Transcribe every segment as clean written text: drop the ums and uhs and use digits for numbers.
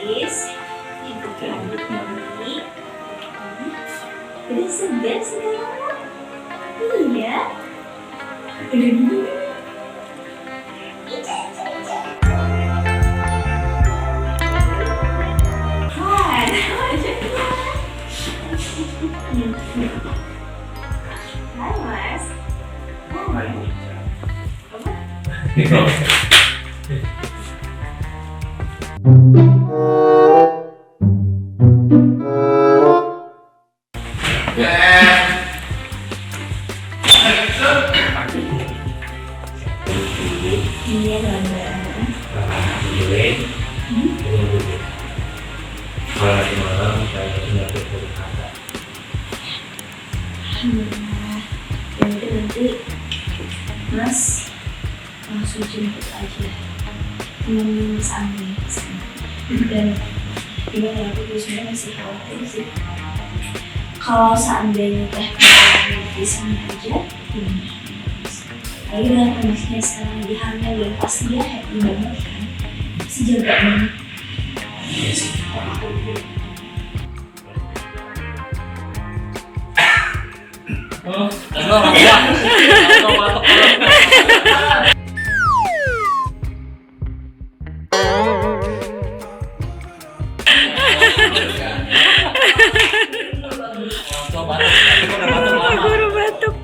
habis cukup rambutnya ini udah segar sekarang. Iya udah dulu. Wah, wajahnya. Hai Mas. Hai. Apa? Iya Bunda. Kalau nanti malam saya tinggal berkata. Alhamdulillah. Jadi nanti Mas langsung jemput aja temen Sami sana. Dan gimana aku juga sebenarnya masih khawatir sih. Kalau seandainya teh di sana aja, gimana? Lagi dengan kondisinya sekarang lagi hamil dan pasti dia happy banget kan, pasti jaga banget. Iya sih. Guru batuk.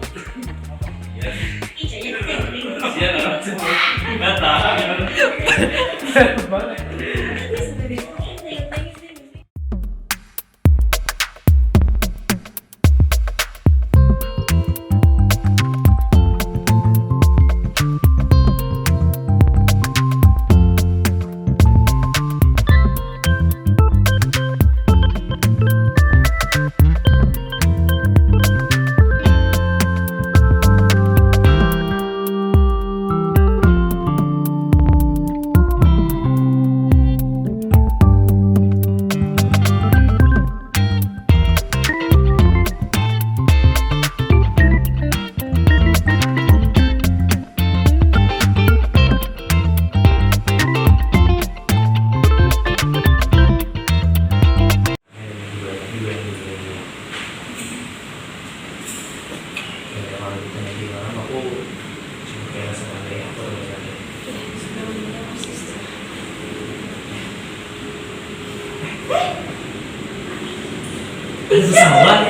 Pesawat.